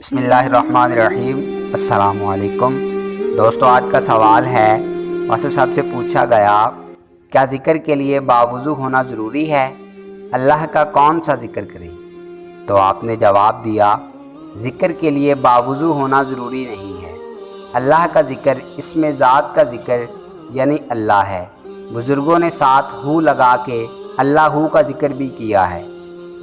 बिस्मिल्लाहिर्रहमानिर्रहीम। अस्सलामु अलैकुम दोस्तों, आज का सवाल है वासिफ साहब से पूछा गया, क्या ज़िक्र के लिए बावुज़ू होना ज़रूरी है? अल्लाह का कौन सा ज़िक्र करें? तो आपने जवाब दिया, ज़िक्र के लिए बावुज़ू होना ज़रूरी नहीं है। अल्लाह का ज़िक्र इसमें ज़ात का ज़िक्र यानी अल्लाह है। बुज़ुर्गों ने साथ हू लगा के अल्लाह का ज़िक्र भी किया है।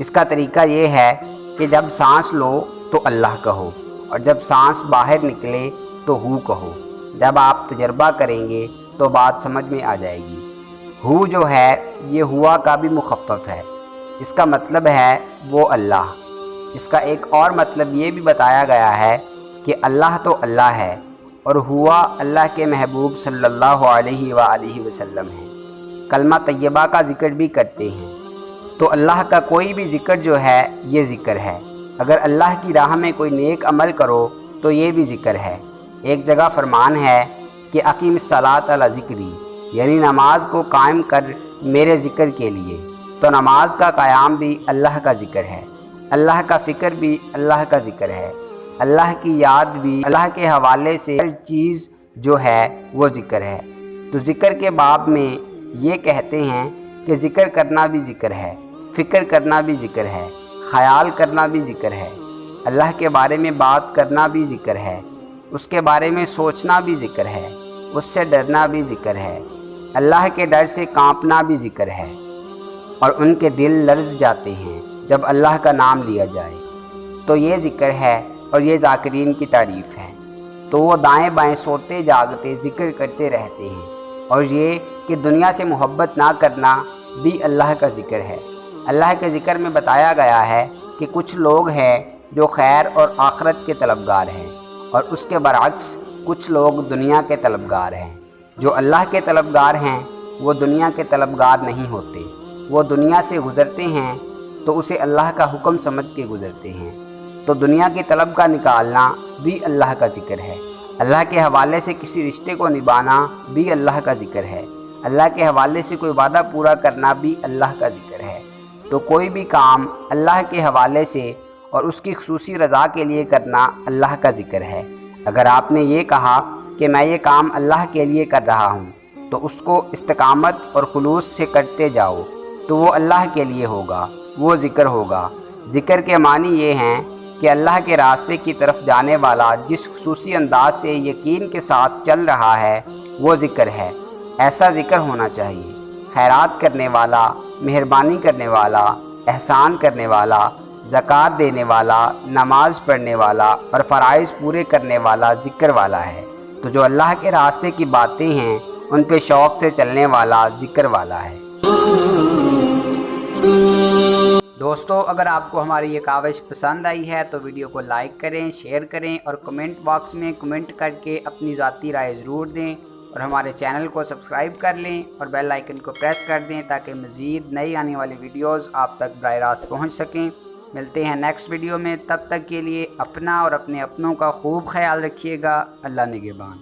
इसका तरीका ये है कि जब सांस लो तो अल्लाह कहो और जब सांस बाहर निकले तो हू कहो। जब आप तजर्बा करेंगे तो बात समझ में आ जाएगी। हू जो है ये हुआ का भी मुखफ़फ़ है। इसका मतलब है वो अल्लाह। इसका एक और मतलब ये भी बताया गया है कि अल्लाह तो अल्लाह है और हुआ अल्लाह के महबूब सल्लल्लाहु अलैहि वसल्लम है। कलमा तैयबा का ज़िक्र भी करते हैं। तो अल्लाह का कोई भी ज़िक्र जो है ये ज़िक्र है। अगर अल्लाह की राह में कोई नेक अमल करो तो ये भी ज़िक्र है। एक जगह फरमान है कि अकीमिस सलात अला ज़िक्री, यानी नमाज को कायम कर मेरे ज़िक्र के लिए। तो नमाज का क़याम भी अल्लाह का ज़िक्र है। अल्लाह का फ़िक्र भी अल्लाह का ज़िक्र है। अल्लाह की याद भी अल्लाह के हवाले से हर चीज़ जो है वो ज़िक्र है। तो ज़िक्र के बाब में ये कहते हैं कि ज़िक्र करना भी ज़िक्र है, फ़िक्र करना भी ज़िक्र है, ख़याल करना भी ज़िक्र है। अल्लाह के बारे में बात करना भी ज़िक्र है, उसके बारे में सोचना भी ज़िक्र है, उससे डरना भी ज़िक्र है। अल्लाह के डर से कांपना भी ज़िक्र है और उनके दिल लर्ज़ जाते हैं जब अल्लाह का नाम लिया जाए। तो ये ज़िक्र है और ये ज़ाकिरीन की तारीफ़ है। तो वो दाएं बाएं सोते जागते ज़िक्र करते रहते हैं। और ये कि दुनिया से मोहब्बत ना करना भी अल्लाह का ज़िक्र है। अल्लाह के ज़िक्र में बताया गया है कि कुछ लोग हैं जो खैर और आखरत के तलबगार हैं और उसके बरअक्स कुछ लोग दुनिया के तलबगार हैं। जो अल्लाह के तलबगार हैं वो दुनिया के तलबगार नहीं होते। वो दुनिया से गुज़रते हैं तो उसे अल्लाह का हुक्म समझ के गुज़रते हैं। तो दुनिया की तलब का निकालना भी अल्लाह का ज़िक्र है। अल्लाह के हवाले से किसी रिश्ते को निभाना भी अल्लाह का ज़िक्र है। अल्लाह के हवाले से कोई वादा पूरा करना भी अल्लाह का ज़िक्र है। तो कोई भी काम अल्लाह के हवाले से और उसकी खुसूसी रज़ा के लिए करना अल्लाह का ज़िक्र है। अगर आपने ये कहा कि मैं ये काम अल्लाह के लिए कर रहा हूँ तो उसको इस्तिकामत और खुलूस से करते जाओ तो वो अल्लाह के लिए होगा, वो ज़िक्र होगा। ज़िक्र के मानी ये हैं कि अल्लाह के रास्ते की तरफ जाने वाला जिस खुसूसी अंदाज से यकीन के साथ चल रहा है वो ज़िक्र है। ऐसा ज़िक्र होना चाहिए। खैरात करने वाला, मेहरबानी करने वाला, एहसान करने वाला, ज़कात देने वाला, नमाज़ पढ़ने वाला और फ़राइज़ पूरे करने वाला ज़िक्र वाला है। तो जो अल्लाह के रास्ते की बातें हैं उन पे शौक़ से चलने वाला ज़िक्र वाला है। दोस्तों, अगर आपको हमारी ये काविश पसंद आई है तो वीडियो को लाइक करें, शेयर करें और कमेंट बॉक्स में कमेंट करके अपनी ज़ाती राय ज़रूर दें। और हमारे चैनल को सब्सक्राइब कर लें और बेल आइकन को प्रेस कर दें ताकि मज़ीद नई आने वाली वीडियोस आप तक बराह रास्त पहुँच सकें। मिलते हैं नेक्स्ट वीडियो में। तब तक के लिए अपना और अपने अपनों का खूब ख्याल रखिएगा। अल्लाह निगहबान।